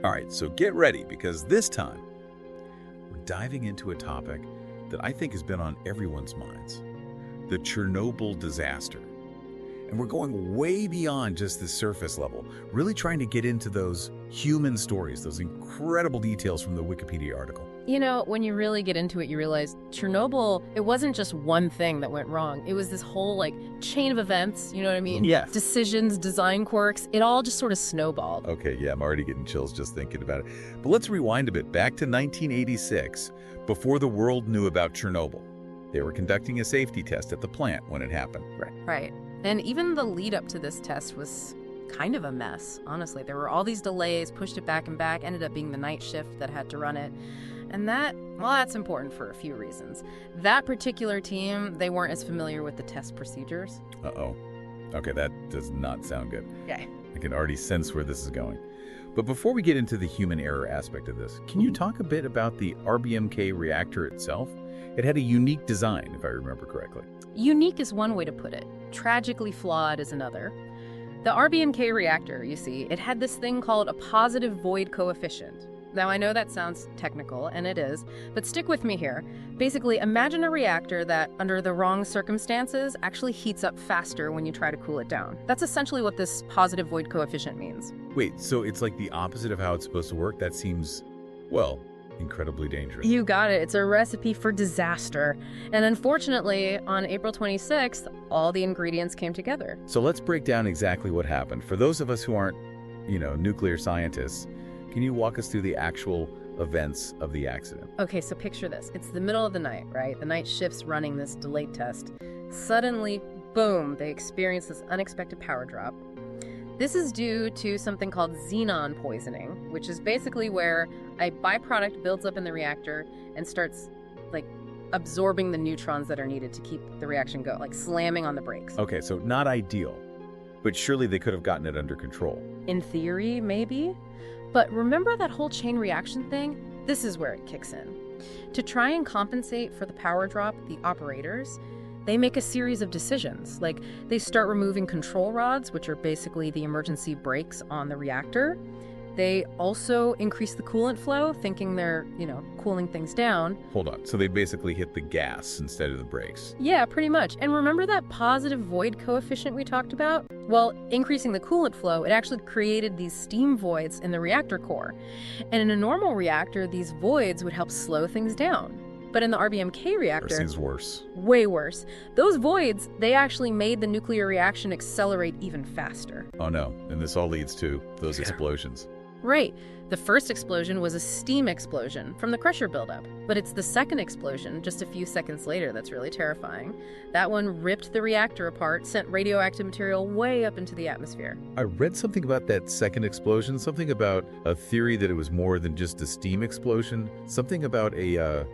All right, so get ready because this time we're diving into a topic that I think has been on everyone's minds, the Chernobyl disaster. And we're going way beyond just the surface level, really trying to get into those human stories, those incredible details from the Wikipedia article. You know, when you really get into it, you realize Chernobyl, it wasn't just one thing that went wrong. It was this whole, chain of events, you know what I mean? Yeah. Decisions, design quirks, it all just sort of snowballed. Okay, yeah, I'm already getting chills just thinking about it. But let's rewind a bit, back to 1986, before the world knew about Chernobyl. They were conducting a safety test at the plant when it happened. Right. And even the lead up to this test was kind of a mess, honestly. There were all these delays, pushed it back and back, ended up being the night shift that had to run it. And that's important for a few reasons. That particular team, they weren't as familiar with the test procedures. Uh-oh. Okay, that does not sound good. Okay. I can already sense where this is going. But before we get into the human error aspect of this, can you talk a bit about the RBMK reactor itself? It had a unique design, if I remember correctly. Unique is one way to put it. Tragically flawed is another. The RBMK reactor, you see, it had this thing called a positive void coefficient. Now, I know that sounds technical, and it is, but stick with me here. Basically, imagine a reactor that, under the wrong circumstances, actually heats up faster when you try to cool it down. That's essentially what this positive void coefficient means. Wait, so it's like the opposite of how it's supposed to work? That seems, well, incredibly dangerous. You got it. It's a recipe for disaster. And unfortunately, on April 26th, all the ingredients came together. So let's break down exactly what happened. For those of us who aren't, nuclear scientists, can you walk us through the actual events of the accident? Okay, so picture this. It's the middle of the night, right? The night shift's running this delayed test. Suddenly, boom, they experience this unexpected power drop. This is due to something called xenon poisoning, which is basically where a byproduct builds up in the reactor and starts, absorbing the neutrons that are needed to keep the reaction going, slamming on the brakes. Okay, so not ideal, but surely they could have gotten it under control. In theory, maybe. But remember that whole chain reaction thing? This is where it kicks in. To try and compensate for the power drop, the operators, they make a series of decisions. They start removing control rods, which are basically the emergency brakes on the reactor. They also increase the coolant flow, thinking they're, cooling things down. Hold on. So they basically hit the gas instead of the brakes. Yeah, pretty much. And remember that positive void coefficient we talked about? Well, increasing the coolant flow, it actually created these steam voids in the reactor core. And in a normal reactor, these voids would help slow things down. But in the RBMK reactor, It seems worse. Way worse. Those voids, they actually made the nuclear reaction accelerate even faster. Oh no, and this all leads to those explosions. Right. The first explosion was a steam explosion from the pressure buildup. But it's the second explosion, just a few seconds later, that's really terrifying. That one ripped the reactor apart, sent radioactive material way up into the atmosphere. I read something about that second explosion, something about a theory that it was more than just a steam explosion, something about a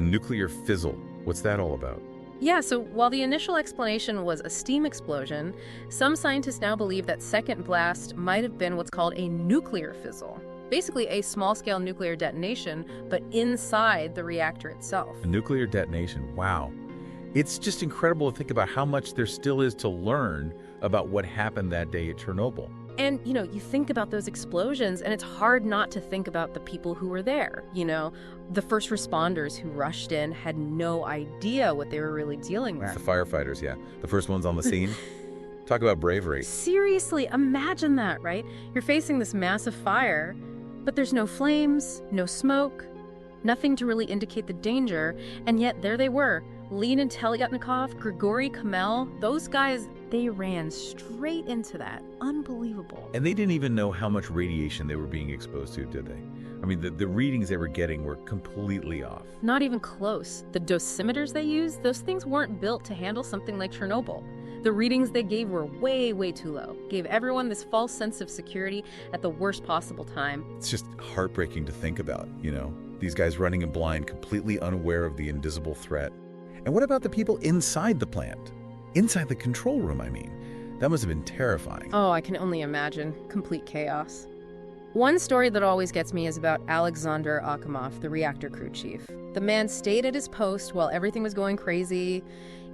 nuclear fizzle. What's that all about? Yeah, so while the initial explanation was a steam explosion, some scientists now believe that second blast might have been what's called a nuclear fizzle. Basically a small-scale nuclear detonation, but inside the reactor itself. A nuclear detonation, wow. It's just incredible to think about how much there still is to learn about what happened that day at Chernobyl. And, you think about those explosions, and it's hard not to think about the people who were there, The first responders who rushed in had no idea what they were really dealing with. The firefighters, yeah. The first ones on the scene. Talk about bravery. Seriously, imagine that, right? You're facing this massive fire, but there's no flames, no smoke, nothing to really indicate the danger, and yet there they were. Leonid Telyatnikov, Grigory Kamel, those guys, they ran straight into that. Unbelievable. And they didn't even know how much radiation they were being exposed to, did they? I mean, the readings they were getting were completely off. Not even close. The dosimeters they used, those things weren't built to handle something like Chernobyl. The readings they gave were way, way too low. Gave everyone this false sense of security at the worst possible time. It's just heartbreaking to think about, These guys running in blind, completely unaware of the invisible threat. And what about the people inside the plant? Inside the control room, I mean. That must have been terrifying. Oh, I can only imagine. Complete chaos. One story that always gets me is about Alexander Akimov, the reactor crew chief. The man stayed at his post while everything was going crazy,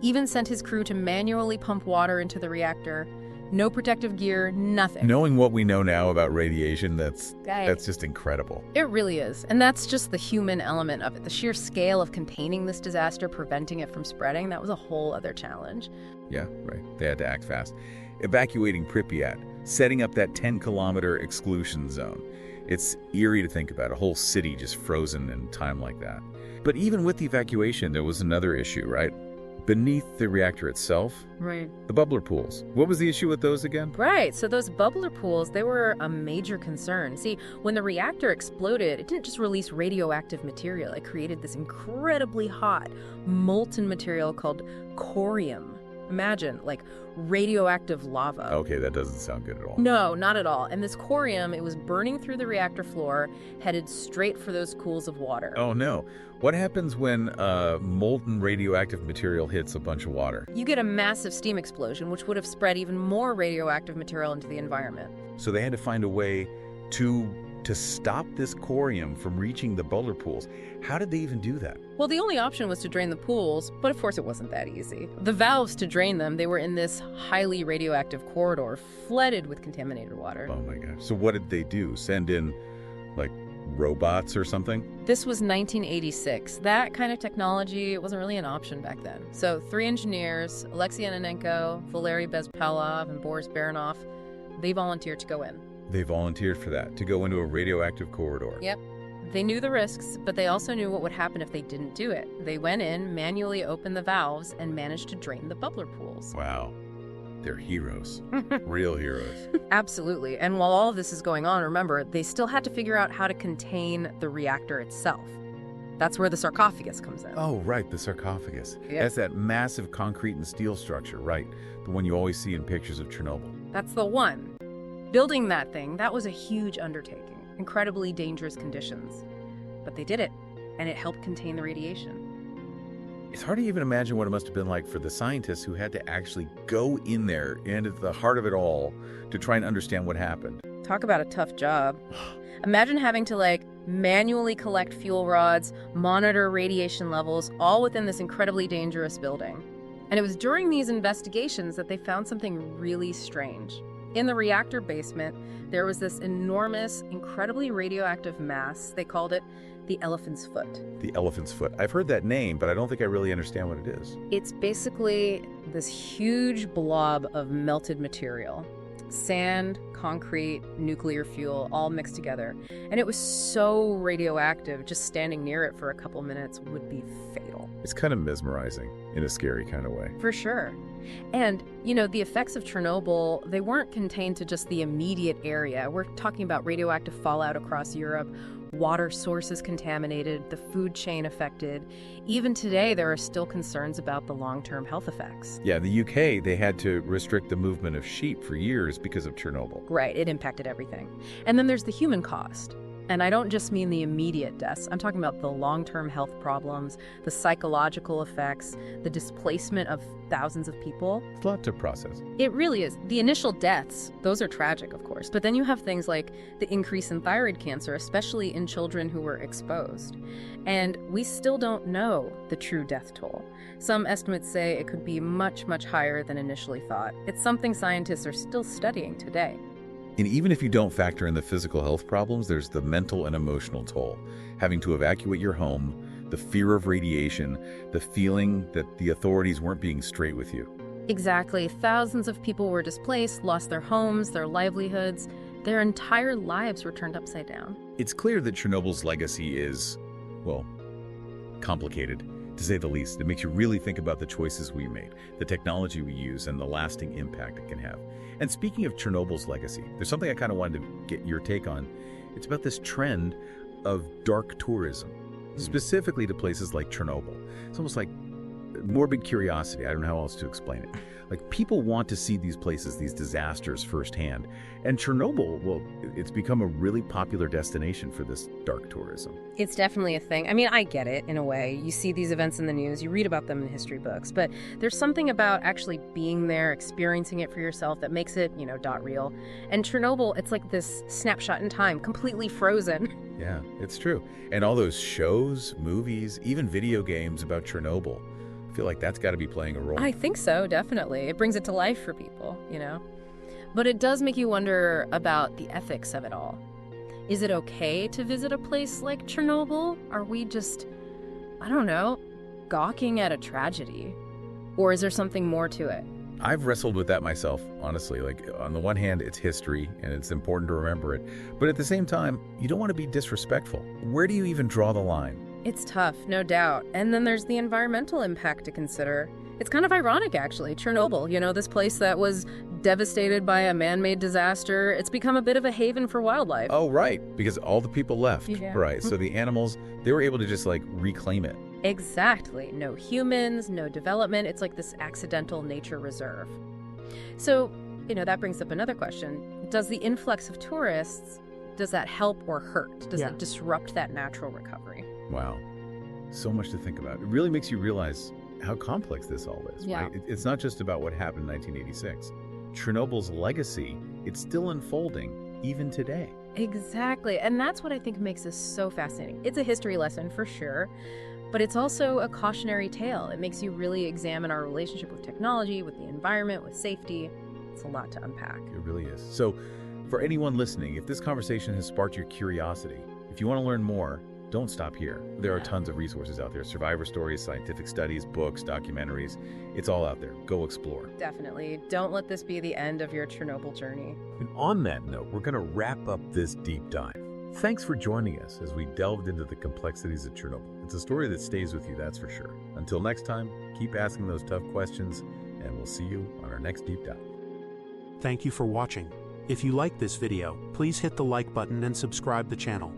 even sent his crew to manually pump water into the reactor. No protective gear, nothing. Knowing what we know now about radiation, that's just incredible. It really is. And that's just the human element of it. The sheer scale of containing this disaster, preventing it from spreading, that was a whole other challenge. Yeah, right. They had to act fast. Evacuating Pripyat, setting up that 10-kilometer exclusion zone. It's eerie to think about, a whole city just frozen in time like that. But even with the evacuation, there was another issue, right? Beneath the reactor itself, Right. the bubbler pools. What was the issue with those again? Right, so those bubbler pools, they were a major concern. See, when the reactor exploded, it didn't just release radioactive material. It created this incredibly hot, molten material called corium. Imagine, like, radioactive lava. Okay, that doesn't sound good at all. No, not at all. And this corium, it was burning through the reactor floor, headed straight for those pools of water. Oh, no. What happens when molten radioactive material hits a bunch of water? You get a massive steam explosion, which would have spread even more radioactive material into the environment. So they had to find a way to stop this corium from reaching the bubbler pools. How did they even do that? Well, the only option was to drain the pools, but of course it wasn't that easy. The valves to drain them, they were in this highly radioactive corridor, flooded with contaminated water. Oh my gosh. So what did they do? Send in, like, robots or something? This was 1986. That kind of technology wasn't really an option back then. So 3 engineers, Alexei Yanonenko, Valery Bezpalov, and Boris Baranov, they volunteered to go in. They volunteered for that, to go into a radioactive corridor. Yep. They knew the risks, but they also knew what would happen if they didn't do it. They went in, manually opened the valves, and managed to drain the bubbler pools. Wow. They're heroes. Real heroes. Absolutely. And while all of this is going on, remember, they still had to figure out how to contain the reactor itself. That's where the sarcophagus comes in. Oh, right, the sarcophagus. Yep. That's that massive concrete and steel structure, right? The one you always see in pictures of Chernobyl. That's the one. Building that thing, that was a huge undertaking. Incredibly dangerous conditions. But they did it, and it helped contain the radiation. It's hard to even imagine what it must have been like for the scientists who had to actually go in there and at the heart of it all to try and understand what happened. Talk about a tough job. Imagine having to, manually collect fuel rods, monitor radiation levels, all within this incredibly dangerous building. And it was during these investigations that they found something really strange. In the reactor basement, there was this enormous, incredibly radioactive mass. They called it the elephant's foot. The elephant's foot. I've heard that name, but I don't think I really understand what it is. It's basically this huge blob of melted material. Sand, concrete, nuclear fuel, all mixed together. And it was so radioactive, just standing near it for a couple minutes would be fatal. It's kind of mesmerizing in a scary kind of way. For sure. And, the effects of Chernobyl, they weren't contained to just the immediate area. We're talking about radioactive fallout across Europe, water sources contaminated, the food chain affected. Even today, there are still concerns about the long-term health effects. Yeah, in the UK, they had to restrict the movement of sheep for years because of Chernobyl. Right, it impacted everything. And then there's the human cost. And I don't just mean the immediate deaths. I'm talking about the long-term health problems, the psychological effects, the displacement of thousands of people. It's a lot to process. It really is. The initial deaths, those are tragic, of course. But then you have things like the increase in thyroid cancer, especially in children who were exposed. And we still don't know the true death toll. Some estimates say it could be much, much higher than initially thought. It's something scientists are still studying today. And even if you don't factor in the physical health problems, there's the mental and emotional toll. Having to evacuate your home, the fear of radiation, the feeling that the authorities weren't being straight with you. Exactly. Thousands of people were displaced, lost their homes, their livelihoods. Their entire lives were turned upside down. It's clear that Chernobyl's legacy is, complicated, to say the least. It makes you really think about the choices we made, the technology we use, and the lasting impact it can have. And speaking of Chernobyl's legacy, there's something I kind of wanted to get your take on. It's about this trend of dark tourism, specifically to places like Chernobyl. It's almost like morbid curiosity. I don't know how else to explain it. Like, people want to see these places, these disasters firsthand. And Chernobyl, it's become a really popular destination for this dark tourism. It's definitely a thing. I mean, I get it in a way. You see these events in the news, you read about them in history books, but there's something about actually being there, experiencing it for yourself that makes it, dot real. And Chernobyl, it's like this snapshot in time, completely frozen. Yeah, it's true. And all those shows, movies, even video games about Chernobyl, I feel like that's got to be playing a role. I think so, definitely. It brings it to life for people, But it does make you wonder about the ethics of it all. Is it okay to visit a place like Chernobyl? Are we just, I don't know, gawking at a tragedy? Or is there something more to it? I've wrestled with that myself, honestly. Like, on the one hand, it's history, and it's important to remember it. But at the same time, you don't want to be disrespectful. Where do you even draw the line? It's tough, no doubt. And then there's the environmental impact to consider. It's kind of ironic, actually. Chernobyl, this place that was devastated by a man-made disaster, it's become a bit of a haven for wildlife. Oh, right, because all the people left. Yeah. Right, so the animals, they were able to just, reclaim it. Exactly. No humans, no development. It's like this accidental nature reserve. So, that brings up another question. Does the influx of tourists, does that help or hurt? Does it disrupt that natural recovery? Wow. So much to think about. It really makes you realize how complex this all is. Yeah. Right? It's not just about what happened in 1986. Chernobyl's legacy, it's still unfolding even today. Exactly. And that's what I think makes this so fascinating. It's a history lesson for sure, but it's also a cautionary tale. It makes you really examine our relationship with technology, with the environment, with safety. It's a lot to unpack. It really is. So for anyone listening, if this conversation has sparked your curiosity, if you want to learn more, don't stop here. There are tons of resources out there. Survivor stories, scientific studies, books, documentaries. It's all out there. Go explore. Definitely. Don't let this be the end of your Chernobyl journey. And on that note, we're going to wrap up this deep dive. Thanks for joining us as we delved into the complexities of Chernobyl. It's a story that stays with you, that's for sure. Until next time, keep asking those tough questions, and we'll see you on our next deep dive. Thank you for watching. If you liked this video, please hit the like button and subscribe the channel.